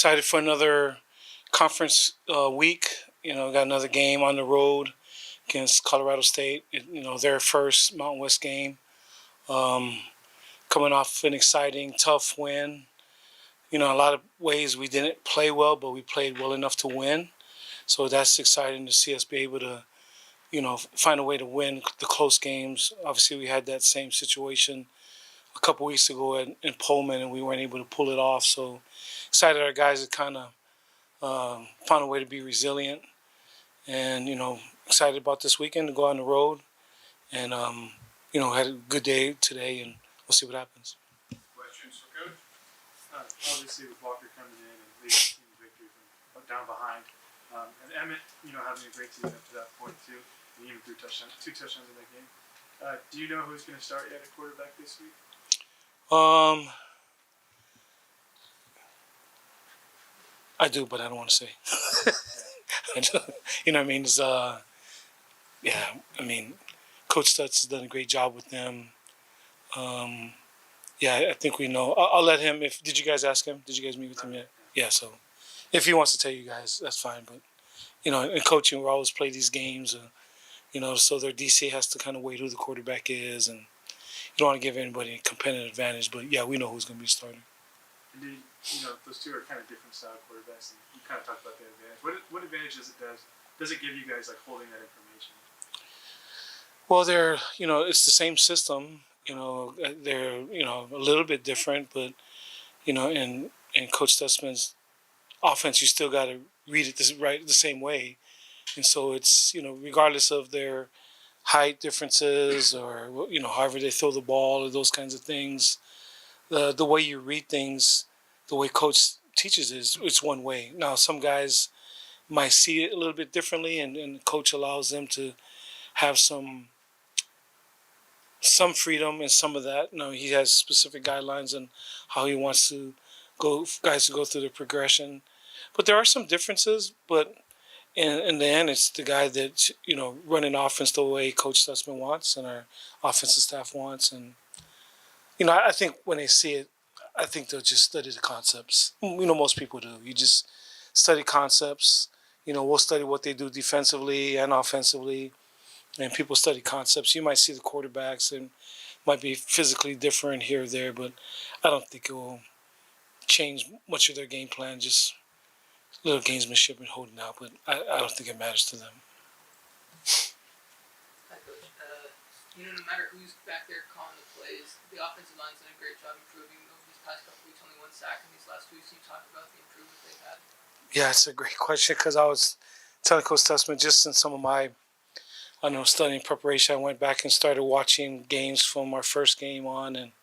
excited for another conference week. Got another game on the road against Colorado State. Their first Mountain West game. Coming off an exciting, tough win. A lot of ways we didn't play well, but we played well enough to win. So that's exciting to see us be able to, find a way to win the close games. Obviously, we had that same situation a couple weeks ago in Pullman, and we weren't able to pull it off. So excited our guys have kind of found a way to be resilient, and excited about this weekend to go on the road, and had a good day today, and we'll see what happens. Questions for Coach? Obviously, with Walker coming in and leading the team victory from down behind, and Emmett, having a great season up to that point too, and even threw two touchdowns in that game. Do you know who's going to start yet at quarterback this week? I do, but I don't want to say. You know what I mean? It's, Coach Stutz has done a great job with them. I think we know. I'll let him. Did you guys ask him? Did you guys meet with him yet? Yeah. So, if he wants to tell you guys, that's fine. But in coaching, we always play these games. So their DC has to kind of wait who the quarterback is, and you don't want to give anybody a competitive advantage. But yeah, we know who's going to be starting. Indeed, those two are kind of different style quarterbacks, and you kind of talked about the advantage. What advantage does it give you guys, like, holding that information? Well, it's the same system. They're a little bit different, but in Coach Stutzman's offense, you still got to read it the same way, and so it's regardless of their height differences or however they throw the ball or those kinds of things. The way you read things, the way Coach teaches it's one way. Now, some guys might see it a little bit differently, and Coach allows them to have some freedom in some of that. He has specific guidelines on how he wants guys to go through the progression. But there are some differences, but in the end, it's the guy that, running offense the way Coach Stutzman wants and our offensive staff wants. And I think when they see it, I think they'll just study the concepts. Most people do. You just study concepts. We'll study what they do defensively and offensively, and people study concepts. You might see the quarterbacks and might be physically different here or there, but I don't think it will change much of their game plan. Just little gamesmanship and holding out, but I don't think it matters to them. Hi, Coach. No matter who's back there calling the plays, the offensive line's done a great job improving. These past couple weeks, only one sack, and these last 2 weeks, you talked about the improvement they've had. Yeah, it's a great question because I was telling Coach Stutzman just in some of my, studying preparation, I went back and started watching games from our first game on, and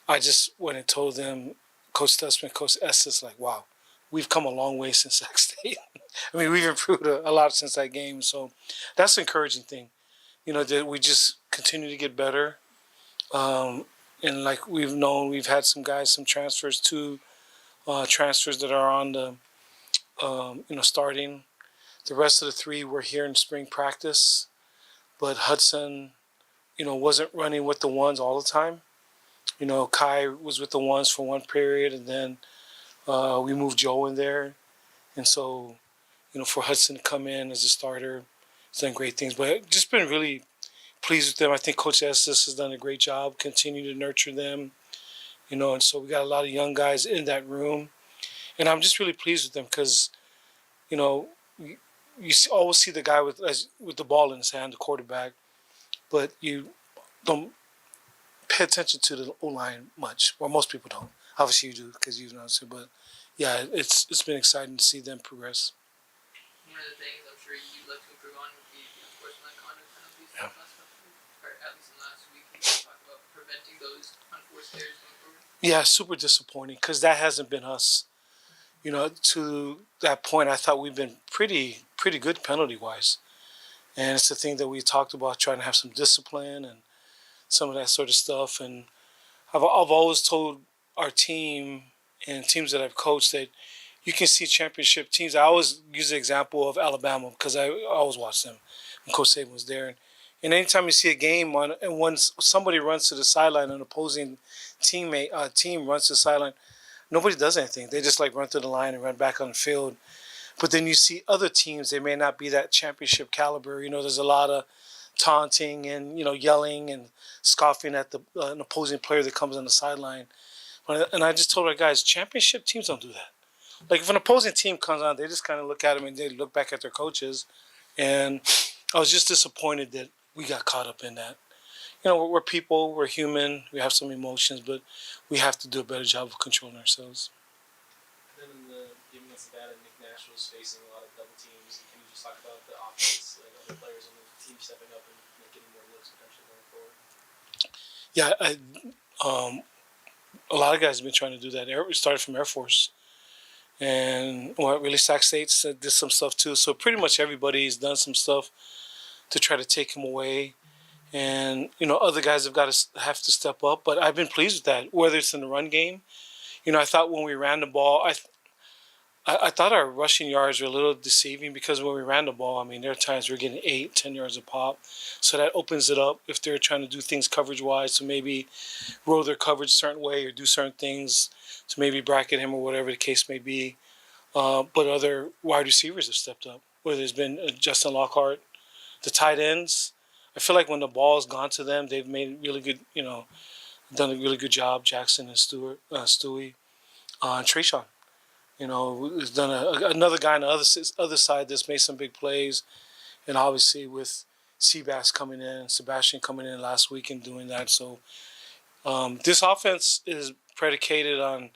I just went and told them, Coach Stutzman, Coach Estes, like, wow, we've come a long way since Sac State. We've improved a lot since that game, so that's an encouraging thing. That we just continue to get better. And like we've known, we've had some transfers, two transfers that are on the, starting. The rest of the three were here in spring practice, but Hudson, wasn't running with the ones all the time. Kai was with the ones for one period, and then we moved Joe in there. And so, for Hudson to come in as a starter, he's done great things. But just been really pleased with them. I think Coach Estes has done a great job, continue to nurture them, and so we got a lot of young guys in that room. And I'm just really pleased with them because, you always see the guy with the ball in his hand, the quarterback, but you don't pay attention to the O-line much. Well, most people don't. Obviously you do because you know it. But yeah, it's been exciting to see them progress. One of the things I'm sure you'd like to improve on would be the unfortunate conduct penalties last couple of weeks, or at least in the last week. You talk about preventing those unforced errors going forward. Yeah, super disappointing because that hasn't been us. To that point, I thought we've been pretty good penalty-wise. And it's the thing that we talked about, trying to have some discipline and some of that sort of stuff. And I've always told our team and teams that I've coached that you can see championship teams. I always use the example of Alabama because I always watched them when Coach Saban was there. And anytime you see a game and when somebody runs to the sideline, an opposing team runs to the sideline, nobody does anything. They just like run through the line and run back on the field. But then you see other teams, they may not be that championship caliber. There's a lot of taunting and, yelling and scoffing at an opposing player that comes on the sideline. And I just told our guys, championship teams don't do that. Like if an opposing team comes on, they just kind of look at them and they look back at their coaches. And I was just disappointed that we got caught up in that. We're people, we're human, we have some emotions, but we have to do a better job of controlling ourselves. And then in the game against Nevada, Nick Nash was facing a lot of double teams. Can you just talk about the offense, like other players on the team stepping up and getting more looks potentially going forward? Yeah, a lot of guys have been trying to do that. We started from Air Force. And really, Sac State did some stuff too. So pretty much everybody's done some stuff to try to take him away. And, other guys have to step up. But I've been pleased with that, whether it's in the run game. I thought when we ran the ball, I thought our rushing yards were a little deceiving because when we ran the ball, there are times we're getting 8, 10 yards a pop. So that opens it up if they're trying to do things coverage-wise, to maybe roll their coverage a certain way or do certain things to maybe bracket him or whatever the case may be. But other wide receivers have stepped up, whether it's been Justin Lockhart, the tight ends. I feel like when the ball's gone to them, they've made really good, done a really good job. Jackson and Stewie, and Trayshawn. Has done another guy on the other side that's made some big plays, and obviously with Seabass coming in, Sebastian coming in last week and doing that. So this offense is predicated on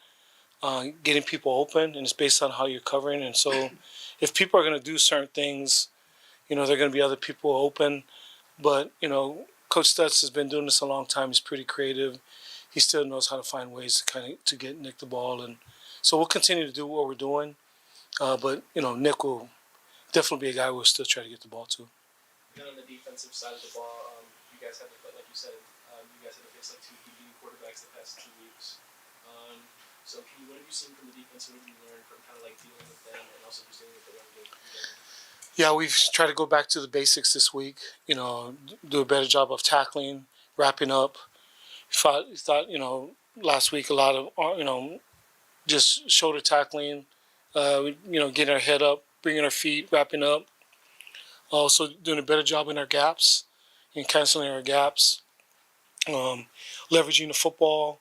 getting people open, and it's based on how you're covering. And so if people are going to do certain things, there are going to be other people open. But, Coach Stutz has been doing this a long time. He's pretty creative. He still knows how to find ways to get Nick the ball. And so we'll continue to do what we're doing. But, Nick will definitely be a guy we'll still try to get the ball to. And then on the defensive side of the ball, you guys had to, like you said, you guys had to face like 2 DB quarterbacks the past 2 weeks. So what have you seen from the defense? What have you learned from kind of like dealing with them and also just dealing with the run game? Yeah, we've tried to go back to the basics this week. Do a better job of tackling, wrapping up. Thought last week a lot of just shoulder tackling. Getting our head up, bringing our feet, wrapping up. Also doing a better job in our gaps, and canceling our gaps. Leveraging the football.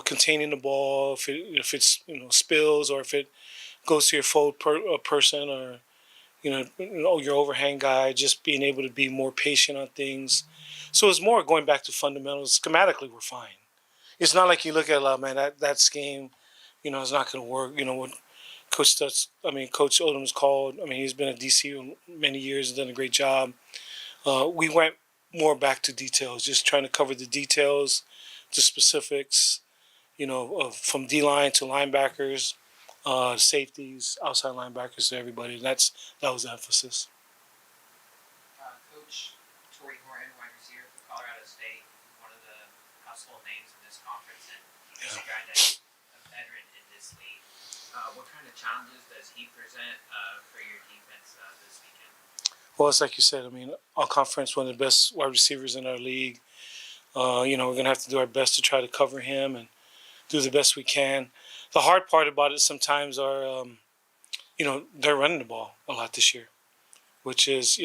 Containing the ball if it's spills or if it goes to your forward person or your overhang guy, just being able to be more patient on things. So it's more going back to fundamentals. Schematically, we're fine. It's not like you look at that scheme, it's not going to work. What Coach Odom's called. He's been at DC many years and done a great job. We went more back to details, just trying to cover the details, the specifics, from D-line to linebackers, safeties, outside linebackers to everybody. That was the emphasis. Coach Torrey Horton, wide receiver for Colorado State, one of the household names in this conference, and he's a guy that's a veteran in this league. What kind of challenges does he present for your defense this weekend? Well, it's like you said. Our conference, one of the best wide receivers in our league. We're going to have to do our best to try to cover him and do the best we can. The hard part about it sometimes are, they're running the ball a lot this year, which is,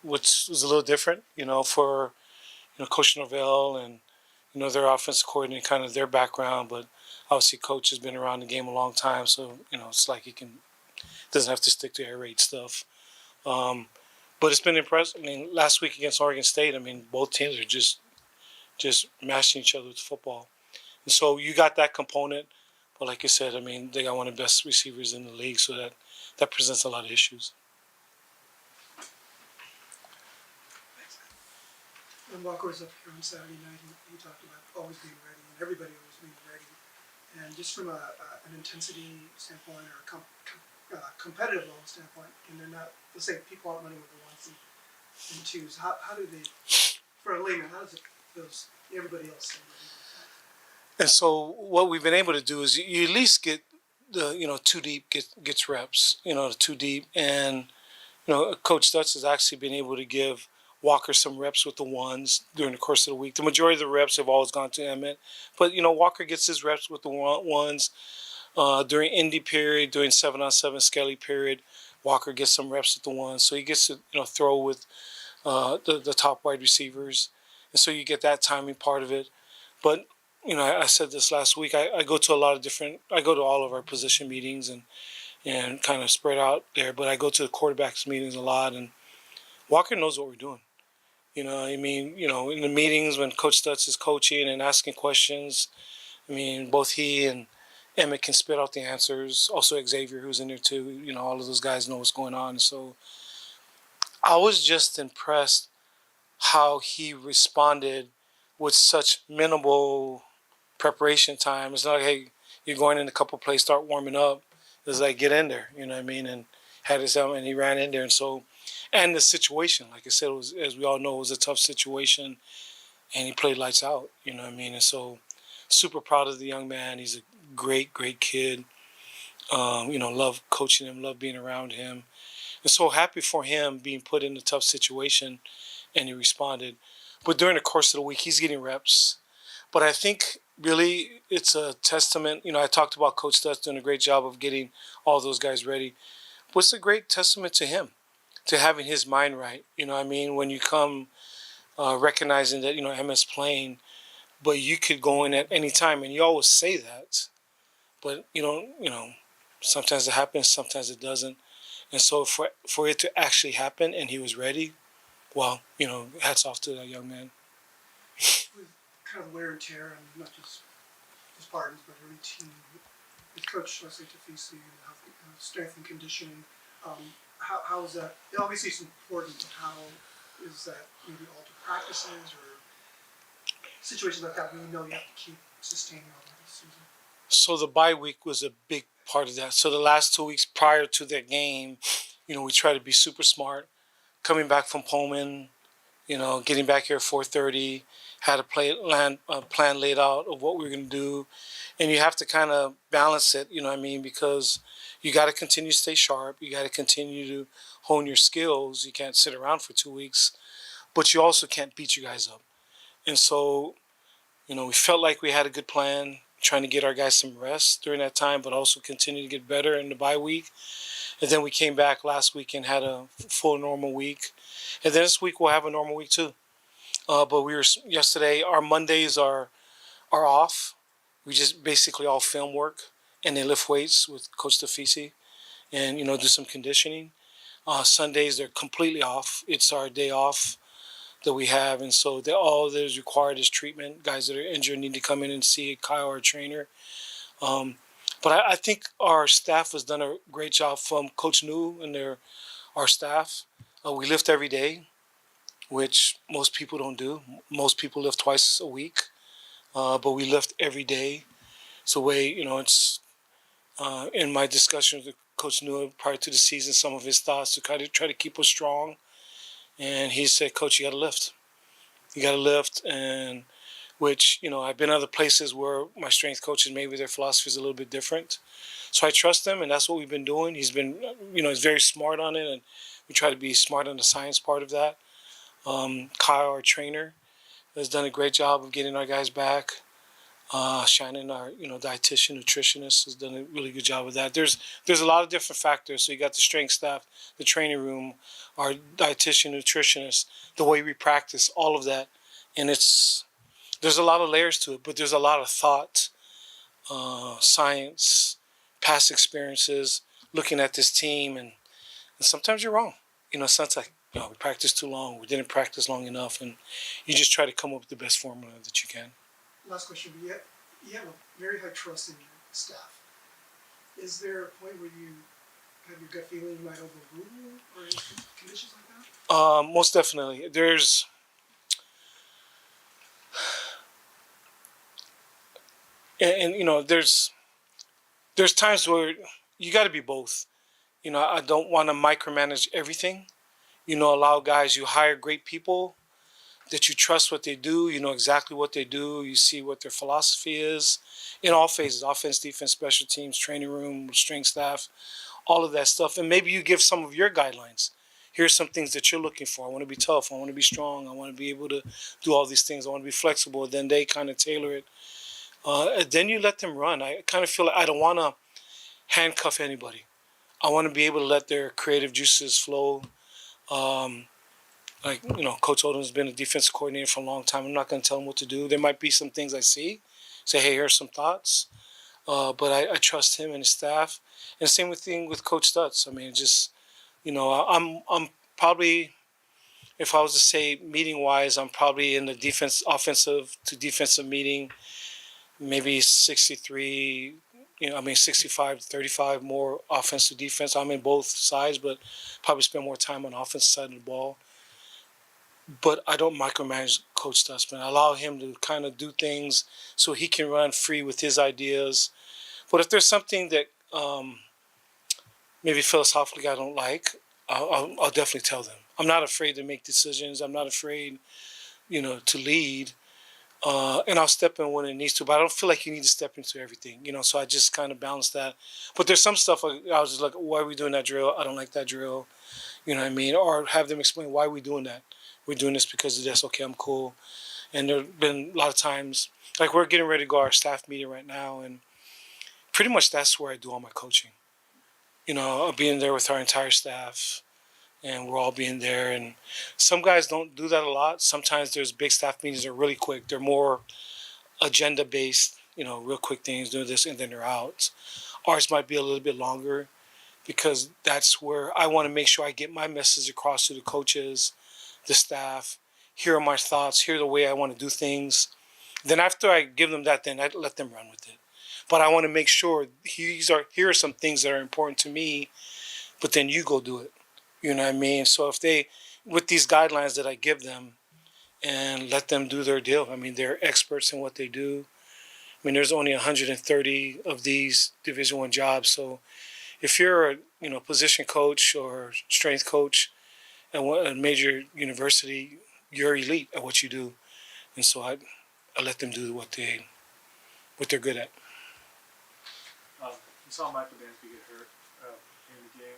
which was a little different, for, Coach Norvell and, their offensive coordinator, kind of their background. But obviously, Coach has been around the game a long time, so, it's like he doesn't have to stick to air raid stuff. But it's been impressive. Last week against Oregon State, both teams are just mashing each other with football. And so you got that component. But like you said, they got one of the best receivers in the league, so that presents a lot of issues. When Walker was up here on Saturday night, he talked about always being ready, and everybody always being ready. And just from an intensity standpoint or a competitive level standpoint, and they're not, let's say people aren't running with the ones and twos, how do they, for a layman, how does it feel everybody else stay ready? And so what we've been able to do is you at least get the, 2 deep gets reps, the 2 deep. And, Coach Stutz has actually been able to give Walker some reps with the ones during the course of the week. The majority of the reps have always gone to Emmett, but Walker gets his reps with the ones during indie period, during 7-on-7 Skelly period. Walker gets some reps with the ones, so he gets to throw with the top wide receivers, and so you get that timing part of it. But I said this last week. I go to a lot of different. I go to all of our position meetings and kind of spread out there. But I go to the quarterbacks meetings a lot, and Walker knows what we're doing. In the meetings when Coach Stutz is coaching and asking questions, both he and Emmett can spit out the answers. Also Xavier, who's in there too. All of those guys know what's going on. So I was just impressed how he responded with such minimal preparation time. It's not like, hey, you're going in a couple plays, start warming up. It's like, get in there, and had his helmet, and he ran in there. And so, and the situation, like I said, was, as we all know, it was a tough situation, and he played lights out, And so, super proud of the young man. He's a great, great kid. Love coaching him, love being around him. And so happy for him being put in a tough situation, and he responded. But during the course of the week, he's getting reps. But I think really it's a testament. I talked about Coach Stutz doing a great job of getting all those guys ready. But it's a great testament to him, to having his mind right. When you come recognizing that, Emmett's playing, but you could go in at any time, and you always say that. But, sometimes it happens, sometimes it doesn't. And so for it to actually happen and he was ready, well, hats off to that young man. With kind of wear and tear on not just the Spartans, but every team, with Coach José State and strength and conditioning, how is that? Obviously it's important, but how is that maybe alter practices or situations like that where you have to keep sustaining all that this season? So the bye week was a big part of that. So the last 2 weeks prior to that game, we try to be super smart. Coming back from Pullman, getting back here at 4:30, had a plan laid out of what we were going to do. And you have to kind of balance it, because you got to continue to stay sharp. You got to continue to hone your skills. You can't sit around for 2 weeks, but you also can't beat you guys up. And so, we felt like we had a good plan, trying to get our guys some rest during that time, but also continue to get better in the bye week. And then we came back last week and had a full normal week. And then this week we'll have a normal week too. But yesterday, our Mondays are off. We just basically all film work and then lift weights with Coach Tafisi and, do some conditioning. Sundays, they're completely off. It's our day off that we have. And so all that is required is treatment. Guys that are injured need to come in and see Kyle, our trainer. But I think our staff has done a great job from Coach Niu and our staff. We lift every day, which most people don't do. Most people lift twice a week, but we lift every day. So it's in my discussions with Coach Niu prior to the season, some of his thoughts to try to keep us strong. And he said, Coach, you got to lift. You got to lift, and which, I've been other places where my strength coaches, maybe their philosophy is a little bit different. So I trust him, and that's what we've been doing. He's been, he's very smart on it, and we try to be smart on the science part of that. Kyle, our trainer, has done a great job of getting our guys back. Shannon, our dietitian, nutritionist, has done a really good job of that. There's a lot of different factors. So you got the strength staff, the training room, our dietitian, nutritionist, the way we practice, all of that, and there's a lot of layers to it. But there's a lot of thought, science, past experiences, looking at this team, and sometimes you're wrong. Sometimes like we practiced too long, we didn't practice long enough, and you just try to come up with the best formula that you can. Last question, you have a very high trust in your staff. Is there a point where you have your gut feeling you might overrule or conditions like that? Most definitely. There's times where you got to be both. I don't want to micromanage everything. Allow guys, you hire great people that you trust what they do, you know exactly what they do, you see what their philosophy is in all phases, offense, defense, special teams, training room, strength staff, all of that stuff. And maybe you give some of your guidelines. here's some things that you're looking for. I want to be tough. I want to be strong. I want to be able to do all these things. I want to be flexible. Then they kind of tailor it. Then you let them run. I kind of feel like I don't want to handcuff anybody. I want to be able to let their creative juices flow. Um, Coach Odom's been a defensive coordinator for a long time. I'm not going to tell him what to do. There might be some things I see. Say, hey, here's some thoughts. But I trust him and his staff. And same thing with Coach Stutz. I mean, just, I'm probably, if I was to say meeting-wise, I'm probably in the offensive to defensive meeting, maybe 63, 65 to 35 more offense to defense. I'm in both sides, but probably spend more time on the offensive side of the ball. But I don't micromanage Coach Stutzman. I allow him to kind of do things so he can run free with his ideas. But if there's something that maybe philosophically I don't like, I'll definitely tell them. I'm not afraid to make decisions. I'm not afraid, to lead. And I'll step in when it needs to. But I don't feel like you need to step into everything, So I just kind of balance that. But there's some stuff I was just like, why are we doing that drill? I don't like that drill. You know what I mean? Or have them explain why we're doing that. We're doing this because of this. Okay, I'm cool. And there have been a lot of times, like we're getting ready to go our staff meeting right now, and pretty much that's where I do all my coaching. I'll be in there with our entire staff, and we're all being there. And some guys don't do that a lot. Sometimes there's big staff meetings that are really quick. They're more agenda-based, real quick things, do this, and then they're out. Ours might be a little bit longer because that's where I want to make sure I get my message across to the coaches, the staff. Here are my thoughts. Here are the way I want to do things. Then after I give them that, then I let them run with it. But I want to make sure here are some things that are important to me, but then you go do it. You know what I mean? So if with these guidelines that I give them and let them do their deal, I mean, they're experts in what they do. I mean, there's only 130 of these Division I jobs. So if you're a position coach or strength coach at a major university, you're elite at what you do. And so I let them do what they're good at. You saw Michael Dansby get hurt in the game.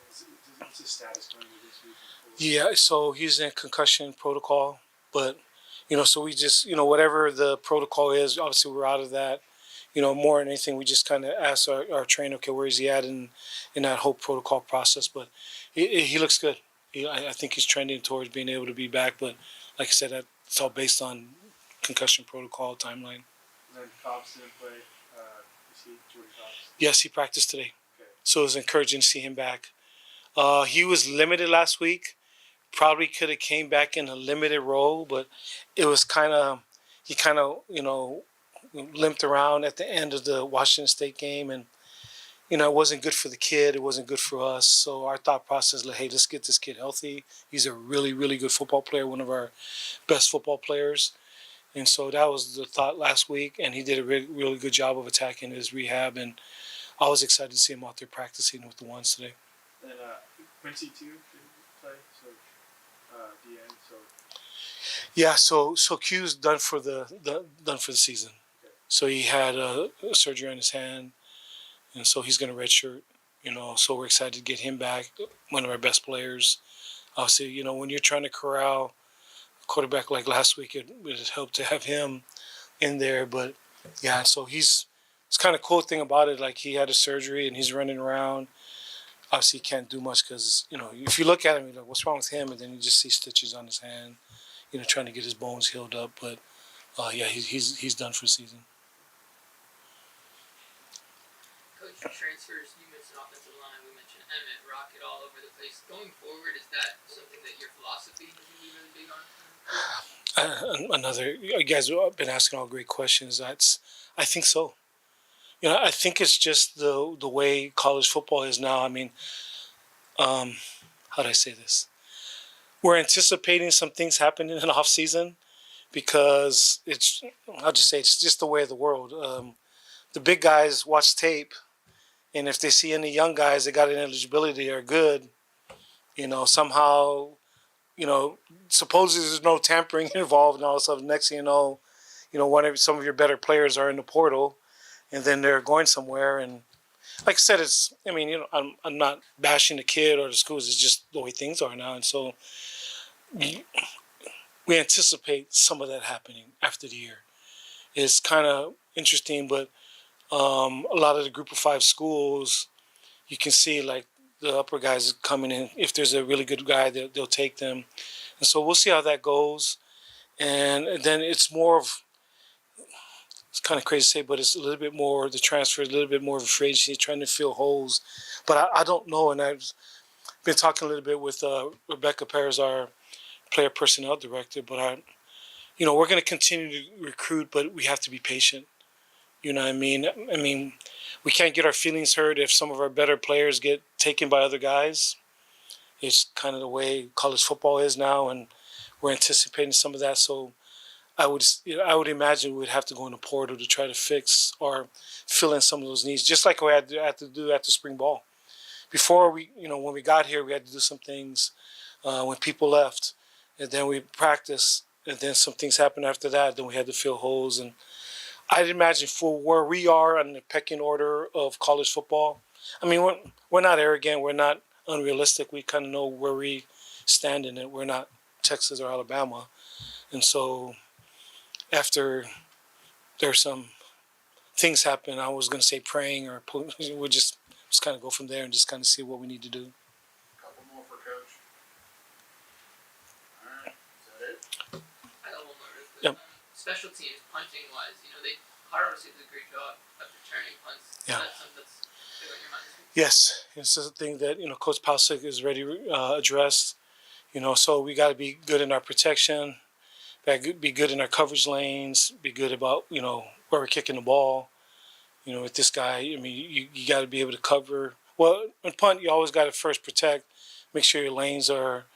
What's his status going into this week? Yeah, so he's in concussion protocol, but so we just whatever the protocol is, obviously we're out of that. More than anything, we just kind of ask our trainer, okay, where is he at in that whole protocol process? But he looks good. I think he's trending towards being able to be back. But like I said, it's all based on concussion protocol timeline. And then Cobbs didn't play. Jordan Cobbs? Yes, he practiced today. Okay. So it was encouraging to see him back. He was limited last week. Probably could have came back in a limited role, but it was he limped around at the end of the Washington State game, and it wasn't good for the kid. It wasn't good for us. So our thought process was, hey, let's get this kid healthy. He's a really, really good football player, one of our best football players. And so that was the thought last week, and he did a really, really good job of attacking his rehab, and I was excited to see him out there practicing with the ones today. And Quincy too didn't play, so DN. So yeah, so Q's done for the season. Okay. So he had a surgery on his hand, and so he's going to redshirt. So we're excited to get him back. One of our best players. Obviously, when you're trying to corral quarterback like last week, it would help to have him in there. But yeah, so it's kind of cool thing about it. Like he had a surgery and he's running around. Obviously, he can't do much because if you look at him, you're like, what's wrong with him? And then you just see stitches on his hand, trying to get his bones healed up. But yeah, he's done for the season. Coach, transfers, you mentioned offensive line, we mentioned Emmett, Rocket all over the place. Going forward, is that something that your philosophy is going to be really big on? You guys have been asking all great questions. I think so. I think it's just the way college football is now. I mean, how do I say this? We're anticipating some things happening in the off season because I'll just say it's just the way of the world. The big guys watch tape, and if they see any young guys that got an eligibility are good, somehow, supposedly there's no tampering involved, and all of a sudden, next thing you know, some of your better players are in the portal, and then they're going somewhere. And like I said, it's. I mean, I'm not bashing the kid or the schools. It's just the way things are now, and so we anticipate some of that happening after the year. It's kind of interesting, but a lot of the Group of Five schools, you can see like the upper guys coming in. If there's a really good guy, they'll take them, and so we'll see how that goes. And then it's more of, it's kind of crazy to say, but it's a little bit more the transfer, a little bit more of a free agency, trying to fill holes. But I don't know, and I've been talking a little bit with Rebecca Perez, our player personnel director. But we're going to continue to recruit, but we have to be patient. You know what I mean? I mean, we can't get our feelings hurt if some of our better players get taken by other guys. It's kind of the way college football is now, and we're anticipating some of that. So I would imagine we'd have to go in the portal to try to fix or fill in some of those needs, just like we had to do after spring ball. Before when we got here, we had to do some things when people left, and then we practiced, and then some things happened after that. Then we had to fill holes, and I'd imagine for where we are on the pecking order of college football, I mean, we're not arrogant, we're not unrealistic. We kind of know where we stand in it. We're not Texas or Alabama, and so after there's some things happen, I was going to say praying or we'll just kind of go from there and just kind of see what we need to do. Couple more for Coach. All right, is that it? I got one more real quick. Yep. Special teams, punting wise, Colorado State did a great job of returning punts. Yeah. That's something that's big on your mind this week. Yes, it's a thing that Coach Pausick is ready to address. So we got to be good in our protection, be good in our coverage lanes, be good about where we're kicking the ball. With this guy, I mean, you got to be able to cover. Well, in punt, you always got to first protect, make sure your lanes are,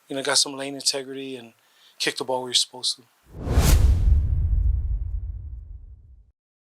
got some lane integrity, and kick the ball where you're supposed to.